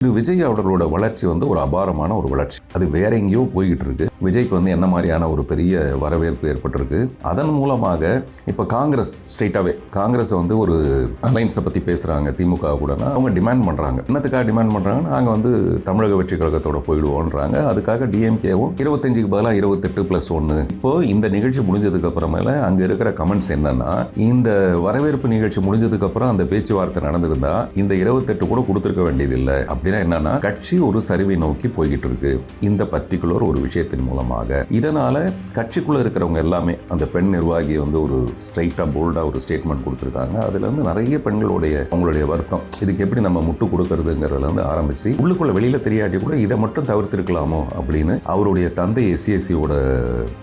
விஜய் அவர்களோட வளர்ச்சி ஒரு அபாரமான ஒரு வளர்ச்சி. அது வேற எங்கேயோ போய்கிட்டு இருக்கு. விஜய்க்கு என்ன மாதிரியான ஒரு பெரிய வரவேற்பு ஏற்பட்டிருக்கு. அதன் மூலமாக இப்போ காங்கிரஸ் ஸ்ட்ரெயிட்டாகவே காங்கிரஸ் ஒரு அலைன்ஸை பற்றி பேசுகிறாங்க திமுக கூட. அவங்க டிமாண்ட் பண்ணுறாங்க. என்னத்துக்காக டிமாண்ட் பண்ணுறாங்க? நாங்கள் தமிழக வெற்றி கழகத்தோட போயிடுவோன்றாங்க. அதுக்காக டிஎம்கேவும் 25க்கு பதிலாக 28+1. இப்போ இந்த நிகழ்ச்சி முடிஞ்சதுக்கு அப்புறமேல அங்கே இருக்கிற கமெண்ட்ஸ் என்னன்னா, இந்த வரவேற்பு நிகழ்ச்சி முடிஞ்சதுக்கு அப்புறம் அந்த பேச்சுவார்த்தை நடந்திருந்தா இந்த 28 கூட கொடுத்துருக்க வேண்டியதில்லை. அப்படின்னா என்னன்னா, கட்சி ஒரு சரிவை நோக்கி போய்கிட்டு இருக்கு இந்த பர்டிகுலர் ஒரு விஷயத்தின் மூலமாக. இதனால கட்சிக்குள்ள இருக்கிறவங்க எல்லாமே, அந்த பெண் நிர்வாகி ஒரு ஸ்ட்ரைட்டா போல்டா ஒரு ஸ்டேட்மெண்ட் கொடுத்துருக்காங்க. அதுல நிறைய பெண்களுடைய அவங்களுடைய வருத்தம், இதுக்கு எப்படி நம்ம முட்டு கொடுக்கறதுங்கிறதுல ஆரம்பிச்சு உள்ளுக்குள்ள வெளியில தெரியாட்டி கூட இதை மட்டும் தவிர்த்திருக்கலாமோ அப்படின்னு அவருடைய தந்தை எஸ்சிஎஸ்சியோட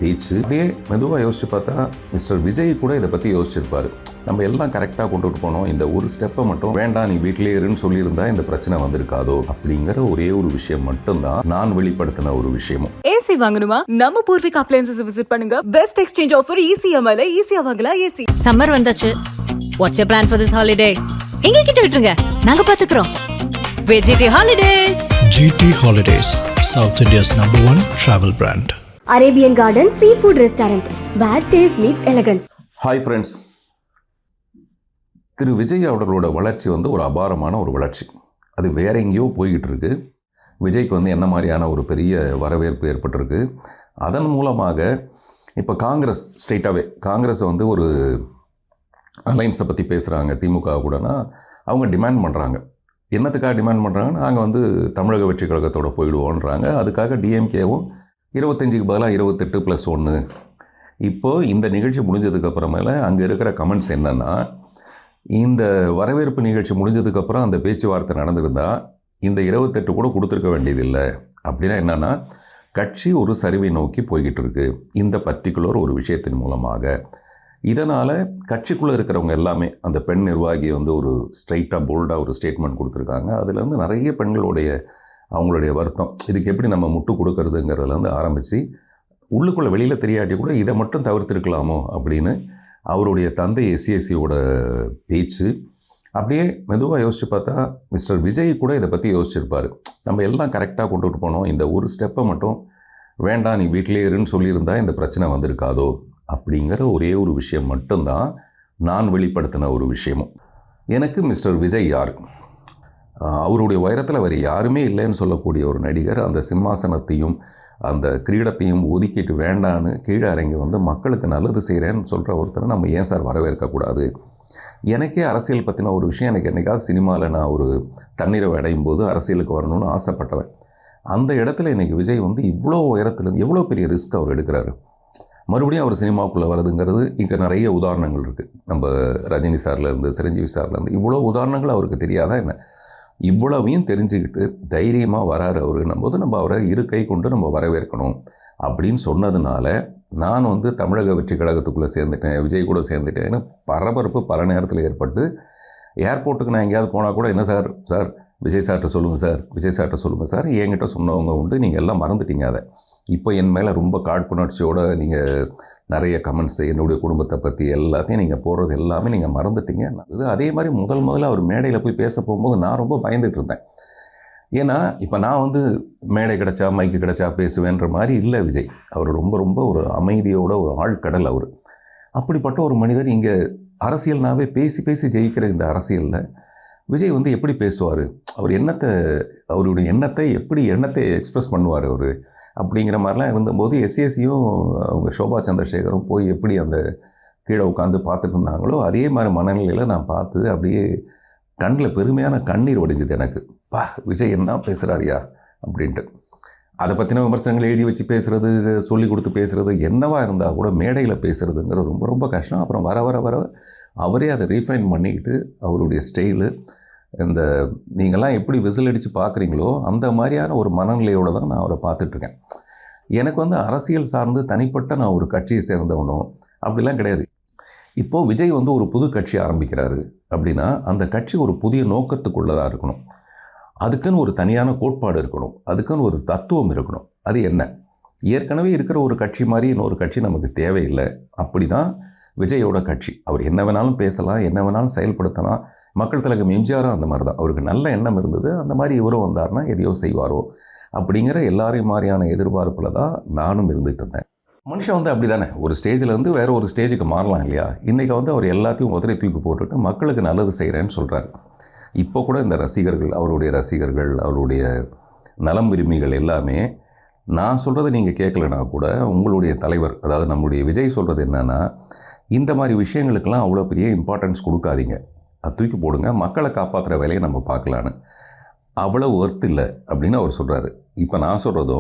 பேச்சு. அப்படியே மெதுவா யோசிச்சு பார்த்தா மிஸ்டர் விஜய் கூட இதை பத்தி யோசிச்சிருப்பாரு. நம்ம எல்லாம் கரெக்டாக கொண்டுட்டு போனோம், இந்த ஒரு ஸ்டெப்பை மட்டும் வேண்டாம் நீ வீட்டிலே இருன்னு சொல்லியிருந்தா இந்த பிரச்சனை வந்திருக்காதோ அப்படிங்கிற ஒரே ஒரு விஷயம் மட்டும்தான் நான் வெளிப்படுத்தின ஒரு விஷயமும். ஏசி வாங்கணுமா? நம்ம பூர்விக் அப்ளையன்சஸ் விசிட் பண்ணுங்க. பெஸ்ட் எக்ஸ்சேஞ்ச் ஆஃபர் ECMIல ஈஸியா வாங்கலாம். ஏசி சம்மர் வந்தாச்சு. Watts plan for this holiday? எங்க கிட்ட விட்டுருங்க, நாங்க பாத்துக்கிறோம். GT Holidays. GT Holidays, South India's #1 travel brand. Arabian Garden Seafood Restaurant. Bad taste meets elegance. Hi friends. Thiru Vijay அவர்களோட வளர்ச்சி ஒரு அபாரமான ஒரு வளர்ச்சி. அது வேற எங்கேயோ போய்கிட்டு இருக்கு. விஜய்க்கு என்ன மாதிரியான ஒரு பெரிய வரவேற்பு ஏற்பட்டிருக்கு. அதன் மூலமாக இப்போ காங்கிரஸ் ஸ்ட்ரெயிட்டாகவே காங்கிரஸ் ஒரு அலைன்ஸை பற்றி பேசுகிறாங்க திமுக கூடனா. அவங்க டிமாண்ட் பண்ணுறாங்க. என்னத்துக்காக டிமாண்ட் பண்ணுறாங்க? நாங்கள் தமிழக வெற்றி கழகத்தோட போயிடுவோன்றாங்க. அதுக்காக டிஎம்கேவும் 25க்கு பதிலாக 28+1. இப்போது இந்த நிகழ்ச்சி முடிஞ்சதுக்கு அப்புறமேல அங்கே இருக்கிற கமெண்ட்ஸ் என்னென்னா, இந்த வரவேற்பு நிகழ்ச்சி முடிஞ்சதுக்கப்புறம் அந்த பேச்சுவார்த்தை நடந்திருந்தா இந்த 28 கூட கொடுத்துருக்க வேண்டியதில்லை. அப்படின்னா என்னென்னா, கட்சி ஒரு சரிவை நோக்கி போய்கிட்டு இருக்கு இந்த பர்டிகுலர் ஒரு விஷயத்தின் மூலமாக. இதனால் கட்சிக்குள்ளே இருக்கிறவங்க எல்லாமே, அந்த பெண் நிர்வாகி ஒரு ஸ்ட்ரைட்டாக போல்டாக ஒரு ஸ்டேட்மெண்ட் கொடுத்துருக்காங்க. அதில் நிறைய பெண்களுடைய அவங்களுடைய வருத்தம், இதுக்கு எப்படி நம்ம முட்டு கொடுக்கறதுங்கிறதுல ஆரம்பித்து உள்ளுக்குள்ளே வெளியில் தெரியாட்டி கூட இதை மட்டும் தவிர்த்திருக்கலாமோ அப்படின்னு அவருடைய தந்தை எஸ்சிஎஸ்சியோட பேச்சு. அப்படியே மெதுவாக யோசிச்சு பார்த்தா மிஸ்டர் விஜய் கூட இதை பற்றி யோசிச்சிருப்பார். நம்ம எல்லாம் கரெக்டாக கொண்டுட்டு போனோம், இந்த ஒரு ஸ்டெப்பை மட்டும் வேண்டாம் நீ வீட்டிலே இருன்னு சொல்லியிருந்தா இந்த பிரச்சனை வந்திருக்காதோ அப்படிங்கிற ஒரே ஒரு விஷயம் மட்டும்தான் நான் வெளிப்படுத்தின ஒரு விஷயமும். எனக்கு மிஸ்டர் விஜய் யார்? அவருடைய உயரத்தில் வேறு யாருமே இல்லைன்னு சொல்லக்கூடிய ஒரு நடிகர். அந்த சிம்மாசனத்தையும் அந்த கிரீடத்தையும் ஒதுக்கிட்டு வேண்டான்னு கீழே இறங்கி மக்களுக்கு நல்லது செய்கிறேன்னு சொல்கிற ஒருத்தரை நம்ம ஏன் சார் வரவேற்கக்கூடாது? எனக்கே அரசியல் பற்றின ஒரு விஷயம், எனக்கு என்றைக்காவது சினிமாவில் நான் ஒரு தண்ணீரை அடையும் போது அரசியலுக்கு வரணும்னு ஆசைப்பட்டவன். அந்த இடத்துல இன்றைக்கி விஜய் இவ்வளோ உயரத்துலேருந்து எவ்வளோ பெரிய ரிஸ்க் அவர் எடுக்கிறாரு. மறுபடியும் அவர் சினிமாவுக்குள்ளே வருதுங்கிறது இங்கே நிறைய உதாரணங்கள் இருக்குது. நம்ம ரஜினி சார்லேருந்து சிரஞ்சீவி சார்லேருந்து இவ்வளோ உதாரணங்கள் அவருக்கு தெரியாதா என்ன? இவ்வளவையும் தெரிஞ்சுக்கிட்டு தைரியமாக வராரு அவருன்னும் போது நம்ம அவரை இரு கை கொண்டு நம்ம வரவேற்கணும் அப்படின்னு சொன்னதுனால நான் தமிழக வெற்றி கழகத்துக்குள்ளே சேர்ந்துட்டேன், விஜய் கூட சேர்ந்துட்டேன்னு பரபரப்பு பல நேரத்தில் ஏற்பட்டு, ஏர்போர்ட்டுக்கு நான் எங்கேயாவது போனால் கூட என்ன சார் சார் விஜய் சார்கிட்ட சொல்லுங்கள் சார், விஜய் சார்கிட்ட சொல்லுங்கள் சார், என்கிட்ட சொன்னவங்க உண்டு, நீங்கள் எல்லாம் மறந்துட்டீங்க. அதை இப்போ என் மேலே ரொம்ப காழ்ப்புணர்ச்சியோடு நீங்கள் நிறைய கமெண்ட்ஸ் என்னுடைய குடும்பத்தை பற்றி எல்லாத்தையும் நீங்கள் போடுறது எல்லாமே நீங்கள் மறந்துட்டீங்க. இது அதே மாதிரி முதல்ல அவர் மேடையில் போய் பேச போகும்போது நான் ரொம்ப பயந்துட்டு இருந்தேன். ஏன்னா இப்போ நான் மேடை கிடச்சா மைக்கு கிடச்சா பேசுவேன்ற மாதிரி இல்லை விஜய். அவர் ரொம்ப ஒரு அமைதியோட ஒரு ஆழ்கடல் அவர். அப்படிப்பட்ட ஒரு மனிதர் இங்கே அரசியல்னாவே பேசி பேசி ஜெயிக்கிற இந்த அரசியலில் விஜய் எப்படி பேசுவார்? அவர் அவருடைய எண்ணத்தை எக்ஸ்ப்ரெஸ் பண்ணுவார் அவர் அப்படிங்கிற மாதிரிலாம் இருந்தபோது எஸ்சிஎஸ்சியும் அவங்க சோபா சந்திரசேகரும் போய் எப்படி அந்த கீழே உட்காந்து பார்த்துட்டு இருந்தாங்களோ அதே மாதிரி மனநிலையில் நான் பார்த்து அப்படியே கண்ணில் பெருமையான கண்ணீர் வடிஞ்சுது எனக்கு. விஜய் என்ன பேசுகிறாரியா அப்படின்ட்டு. அதை பற்றின விமர்சனங்கள் எழுதி வச்சு பேசுகிறது, சொல்லி கொடுத்து பேசுகிறது, என்னவா இருந்தால் கூட மேடையில் பேசுகிறதுங்கிற ரொம்ப கஷ்டம். அப்புறம் வர வர வர அவரே அதை ரீஃபைன் பண்ணிக்கிட்டு அவருடைய ஸ்டைலு, இந்த நீங்கள்லாம் எப்படி விசில் அடித்து பார்க்குறீங்களோ அந்த மாதிரியான ஒரு மனநிலையோடு தான் நான் அவரை பார்த்துட்ருக்கேன். எனக்கு அரசியல் சார்ந்து தனிப்பட்ட நான் ஒரு கட்சியை சேர்ந்தவனும் அப்படிலாம் கிடையாது. இப்போது விஜய் ஒரு புது கட்சி ஆரம்பிக்கிறாரு அப்படின்னா அந்த கட்சி ஒரு புதிய நோக்கத்துக்குள்ளதாக இருக்கணும். அதுக்குன்னு ஒரு தனியான கோட்பாடு இருக்கணும், அதுக்குன்னு ஒரு தத்துவம் இருக்கணும். அது என்ன? ஏற்கனவே இருக்கிற ஒரு கட்சி மாதிரி இன்னொரு கட்சி நமக்கு தேவையில்லை. அப்படி தான் விஜயோட கட்சி. அவர் என்ன வேணாலும் பேசலாம், என்ன வேணாலும் செயல்படுத்தலாம், மக்கள் திலகம் எம்ஜிஆரும் அந்த மாதிரி தான். அவருக்கு நல்ல எண்ணம் இருந்தது. அந்த மாதிரி இவரும் வந்தார்னா எதையோ செய்வாரோ அப்படிங்கிற எல்லாரையும் மாதிரியான எதிர்பார்ப்பில் தான் நானும் இருந்துகிட்டு இருந்தேன். மனுஷன் வந்து அப்படி தானே, ஒரு ஸ்டேஜில் வந்து வேறு ஒரு ஸ்டேஜுக்கு மாறலாம் இல்லையா? இன்றைக்கி வந்து அவர் எல்லாத்தையும் உதறி தூக்கி போட்டுட்டு மக்களுக்கு நல்லது செய்கிறேன்னு சொல்கிறாரு. இப்போ கூட இந்த ரசிகர்கள், அவருடைய நலம் விரும்பிகள் எல்லாமே நான் சொல்கிறத நீங்கள் கேட்கலனா கூட உங்களுடைய தலைவர், அதாவது நம்முடைய விஜய் சொல்கிறது என்னென்னா, இந்த மாதிரி விஷயங்களுக்கெல்லாம் அவ்வளோ பெரிய இம்பார்ட்டன்ஸ் கொடுக்காதீங்க, அது தூக்கி போடுங்க, மக்களை காப்பாற்றுற வேலையை நம்ம பார்க்கலான்னு. அவ்வளோ ஒர்த் இல்லை அப்படின்னு அவர் சொல்கிறாரு. இப்போ நான் சொல்கிறதோ,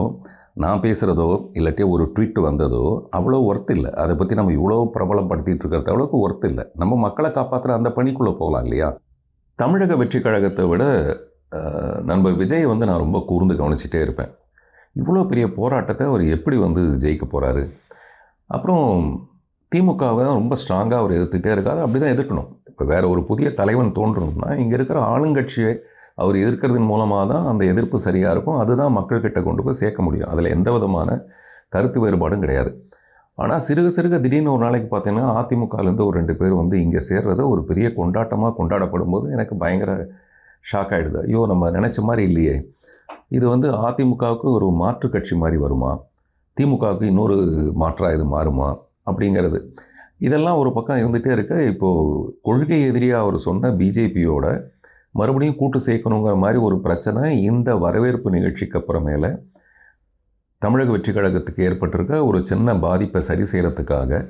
நான் பேசுகிறதோ, இல்லாட்டி ஒரு ட்வீட் வந்ததோ அவ்வளோ ஒர்த் இல்லை. அதை பற்றி நம்ம இவ்வளோ பிரபலப்படுத்திகிட்டு இருக்கிறது அவ்வளோக்கு ஒர்த் இல்லை. நம்ம மக்களை காப்பாற்றுற அந்த பணிக்குள்ளே போகலாம் இல்லையா? தமிழக வெற்றி கழகத்தை விட நண்பர் விஜய் வந்து நான் ரொம்ப கூர்ந்து கவனிச்சிட்டே இருப்பேன். இவ்வளோ பெரிய போராட்டத்தை அவர் எப்படி வந்து ஜெயிக்க போகிறாரு? அப்புறம் திமுகவை ரொம்ப ஸ்ட்ராங்காக அவர் எதிர்த்துட்டே இருக்காது. அப்படி தான் எதிர்க்கணும். இப்போ வேறு ஒரு புதிய தலைவன் தோன்றணும்னா இங்கே இருக்கிற ஆளுங்கட்சியை அவர் எதிர்க்கிறதன் மூலமாக தான் அந்த எதிர்ப்பு சரியாக இருக்கும். அதுதான் மக்கள்கிட்ட கொண்டு போய் சேர்க்க முடியும். அதில் எந்த விதமான கருத்து வேறுபாடும் கிடையாது. ஆனால் சிறுக திடீர்னு ஒரு நாளைக்கு பார்த்தீங்கன்னா அதிமுகலேருந்து ஒரு 2 பேர் வந்து இங்கே சேர்றது ஒரு பெரிய கொண்டாட்டமாக கொண்டாடப்படும் போது எனக்கு பயங்கர ஷாக் ஆகிடுது. ஐயோ, நம்ம நினச்ச மாதிரி இல்லையே, இது வந்து அதிமுகவுக்கு ஒரு மாற்று கட்சி மாதிரி வருமா, திமுகவுக்கு இன்னொரு மாற்றாக இது மாறுமா அப்படிங்கிறது, இதெல்லாம் ஒரு பக்கம் இருந்துகிட்டே இருக்க. இப்போது கொள்கை எதிரியாக அவர் சொன்ன பிஜேபியோட மறுபடியும் கூட்டு சேர்க்கணுங்கிற மாதிரி ஒரு பிரச்சனை இந்த வரவேற்பு நிகழ்ச்சிக்கு அப்புறமேல தமிழக வெற்றி கழகத்துக்கு ஏற்பட்டிருக்க ஒரு சின்ன பாதிப்பை சரி செய்கிறதுக்காக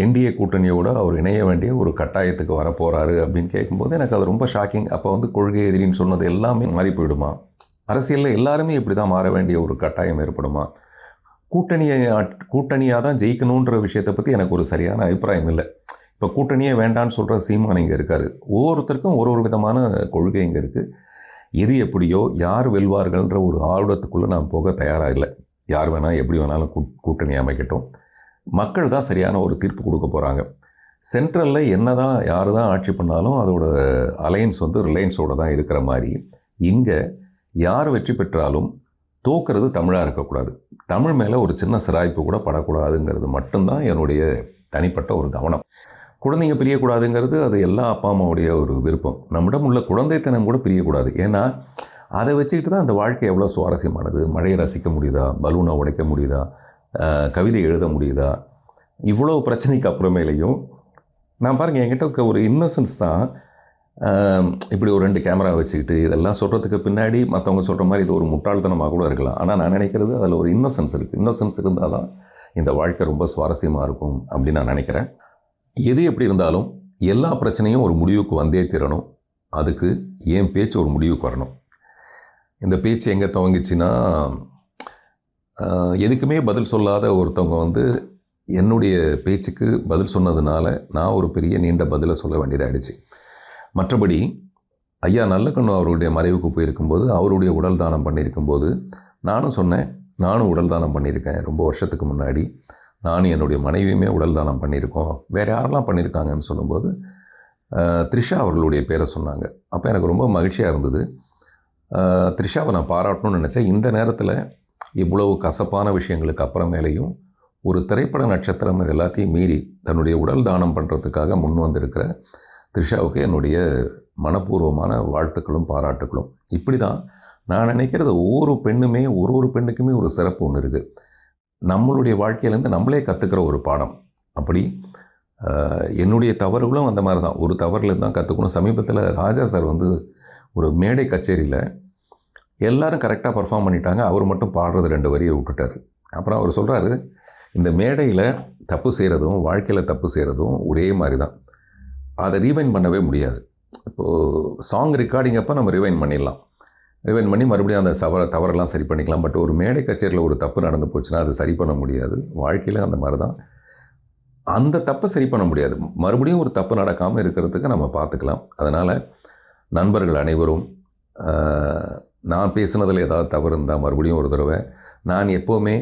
என்டிஏ கூட்டணியோடு அவர் இணைய வேண்டிய ஒரு கட்டாயத்துக்கு வரப்போகிறாரு அப்படின்னு கேட்கும்போது எனக்கு அது ரொம்ப ஷாக்கிங். அப்போ வந்து கொள்கை எதிரின்னு சொன்னது எல்லாமே மாறி போயிடுமா? அரசியலில் எல்லாருமே இப்படி தான் மாற வேண்டிய ஒரு கட்டாயம் ஏற்படுமா? கூட்டணியாக தான் ஜெயிக்கணுன்ற விஷயத்தை பற்றி எனக்கு ஒரு சரியான அபிப்பிராயம் இல்லை. இப்போ கூட்டணியே வேண்டான்னு சொல்கிற சீமான் இங்கே இருக்கார். ஒவ்வொருத்தருக்கும் ஒரு விதமான கொள்கை இங்கே இருக்குது. எது எப்படியோ, யார் வெல்வார்கள்ன்ற ஒரு ஆர்வத்துக்குள்ளே நான் போக தயாராக இல்லை. யார் வேணால் எப்படி வேணாலும் கூட்டணி அமைக்கட்டும். மக்கள் தான் சரியான ஒரு தீர்ப்பு கொடுக்க போகிறாங்க. சென்ட்ரலில் என்ன தான் யார் தான் ஆட்சி பண்ணாலும் அதோட அலையன்ஸ் வந்து ரிலையன்ஸோடு தான் இருக்கிற மாதிரி இங்கே யார் வெற்றி பெற்றாலும் தோக்கிறது தமிழாக இருக்கக்கூடாது. தமிழ் மேலே ஒரு சின்ன சிராய்ப்பு கூட படக்கூடாதுங்கிறது மட்டும்தான் என்னுடைய தனிப்பட்ட ஒரு கவனம். குழந்தைங்க பிரியக்கூடாதுங்கிறது அது எல்லா அப்பா அம்மாவுடைய ஒரு விருப்பம். நம்மிடம் உள்ள குழந்தைத்தனம் கூட பிரியக்கூடாது. ஏன்னா அதை வச்சுக்கிட்டு தான் அந்த வாழ்க்கை எவ்வளோ சுவாரஸ்யமானது. மழையை ரசிக்க முடியுதா, பலூனை உடைக்க முடியுதா, கவிதை எழுத முடியுதா, இவ்வளோ பிரச்சனைக்கு அப்புறமேலையும் நான் பாருங்கள், என்கிட்ட ஒரு இன்னசென்ஸ் தான். இப்படி ஒரு 2 கேமரா வச்சுக்கிட்டு இதெல்லாம் சொல்கிறதுக்கு பின்னாடி மற்றவங்க சொல்கிற மாதிரி இது ஒரு முட்டாள்தனமாக கூட இருக்கலாம். ஆனால் நான் நினைக்கிறது அதில் ஒரு இன்னசென்ஸ் இருக்குது. இன்னசென்ஸ் இருந்தால் தான் இந்த வாழ்க்கை ரொம்ப சுவாரஸ்யமாக இருக்கும் அப்படின்னு நான் நினைக்கிறேன். எது எப்படி இருந்தாலும் எல்லா பிரச்சனையும் ஒரு முடிவுக்கு வந்தே தீரணும். அதுக்கு என் பேச்சு ஒரு முடிவுக்கு வரணும். இந்த பேச்சு எங்கே துவங்கிச்சின்னா, எதுக்குமே பதில் சொல்லாத ஒருத்தவங்க வந்து என்னுடைய பேச்சுக்கு பதில் சொன்னதுனால நான் ஒரு பெரிய நீண்ட பதிலை சொல்ல வேண்டியதாகிடுச்சு. மற்றபடி ஐயா நல்லக்கண்ணு அவருடைய மறைவுக்கு போயிருக்கும்போது, அவருடைய உடல் தானம் பண்ணியிருக்கும்போது நானும் சொன்னேன், நானும் உடல் தானம் பண்ணியிருக்கேன். ரொம்ப வருஷத்துக்கு முன்னாடி நானும் என்னுடைய மனைவியுமே உடல் தானம் பண்ணியிருக்கோம். வேறு யாரெல்லாம் பண்ணியிருக்காங்கன்னு சொல்லும்போது த்ரிஷா அவர்களுடைய பேரை சொன்னாங்க. அப்போ எனக்கு ரொம்ப மகிழ்ச்சியாக இருந்தது. த்ரிஷாவை நான் பாராட்டணும்னு நினச்சேன். இந்த நேரத்தில் இவ்வளவு கசப்பான விஷயங்களுக்கு அப்புறமேலையும் ஒரு திரைப்பட நட்சத்திரம் எல்லாத்தையும் மீறி தன்னுடைய உடல் தானம் பண்ணுறதுக்காக முன் வந்திருக்கிற த்ரிஷாவுக்கு என்னுடைய மனப்பூர்வமான வாழ்த்துக்களும் பாராட்டுக்களும். இப்படி தான் நான் நினைக்கிறது. ஒவ்வொரு பெண்ணுமே ஒரு பெண்ணுக்குமே ஒரு சிறப்பு ஒன்று இருக்குது. நம்மளுடைய வாழ்க்கையிலேருந்து நம்மளே கற்றுக்கிற ஒரு பாடம். அப்படி என்னுடைய தவறுகளும் அந்த மாதிரி தான். ஒரு தவறுலேருந்து தான் கற்றுக்கணும். சமீபத்தில் ராஜா சார் வந்து ஒரு மேடை கச்சேரியில் எல்லோரும் கரெக்டாக பர்ஃபார்ம் பண்ணிட்டாங்க, அவர் மட்டும் பாடுறது 2 வரியை விட்டுட்டார். அப்புறம் அவர் சொல்கிறாரு, இந்த மேடையில் தப்பு செய்கிறதும் வாழ்க்கையில் தப்பு செய்கிறதும் ஒரே மாதிரி தான். அதை ரீவைண்ட் பண்ணவே முடியாது. இப்போது சாங் ரெக்கார்டிங் அப்போ நம்ம ரிவைண்ட் பண்ணிடலாம், ரிவைண்ட் பண்ணி மறுபடியும் அந்த தவறெல்லாம் சரி பண்ணிக்கலாம். பட் ஒரு மேடை கச்சேரியில் ஒரு தப்பு நடந்து போச்சுன்னா அது சரி பண்ண முடியாது. வாழ்க்கையில் அந்த மாதிரி தான். அந்த தப்பை சரி பண்ண முடியாது. மறுபடியும் ஒரு தப்பு நடக்காமல் இருக்கிறதுக்கு நம்ம பார்த்துக்கலாம். அதனால் நண்பர்கள் அனைவரும், நான் பேசுனதில் ஏதாவது தவறு இருந்தால் மறுபடியும் ஒரு தடவை, நான் எப்போவுமே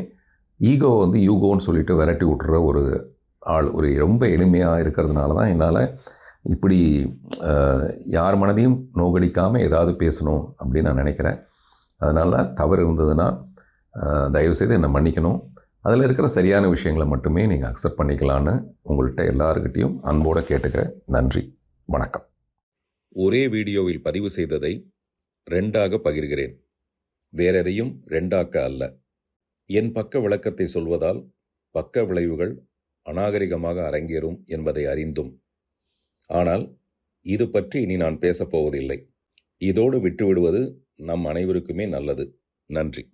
ஈகோவை வந்து யூகோன்னு சொல்லிட்டு விரட்டி விட்டுற ஒரு ஆள். ஒரு ரொம்ப எளிமையாக இருக்கிறதுனால தான் என்னால் இப்படி யார் மனதையும் நோகடிக்காமல் ஏதாவது பேசணும் அப்படின்னு நான் நினைக்கிறேன். அதனால் தவறு இருந்ததுன்னா தயவுசெய்து என்னை மன்னிக்கணும். அதில் இருக்கிற சரியான விஷயங்களை மட்டுமே நீங்கள் அக்செப்ட் பண்ணிக்கலான்னு உங்கள்கிட்ட எல்லாருக்கிட்டையும் அன்போடு கேட்டுக்கிறேன். நன்றி. வணக்கம். ஒரே வீடியோவில் பதிவு செய்ததை 2ஆக பகிர்கிறேன். வேறெதையும் 2ஆக்க அல்ல. என் பக்க விளக்கத்தை சொல்வதால் பக்க விளைவுகள் அநாகரிகமாக அரங்கேறும் என்பதை அறிந்தும். ஆனால் இது பற்றி இனி நான் பேசப்போவதில்லை. இதோடு விட்டுவிடுவது நம் அனைவருக்குமே நல்லது. நன்றி.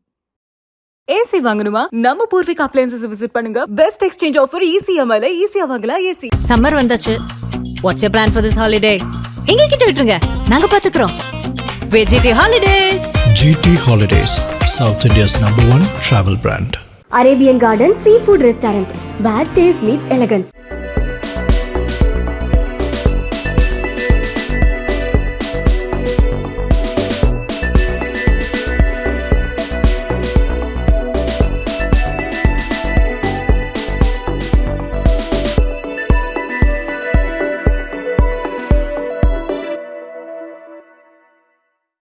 ஏசி வாங்கணுமா? நம்ம பூர்விகா அப்ளையன்சஸ் விசிட் பண்ணுங்க. பெஸ்ட் எக்ஸ்சேஞ்ச் ஆஃபர் ECMIல ஈஸியா வாங்கலாம் ஏசி. சம்மர் வந்தாச்சு. What's your plan for this holiday? எங்க கிட்ட விட்டுருங்க, நாங்க பாத்துக்கிறோம். VGT Holidays. GT Holidays, South India's #1 travel brand. Arabian Garden Seafood Restaurant, where taste meets elegance.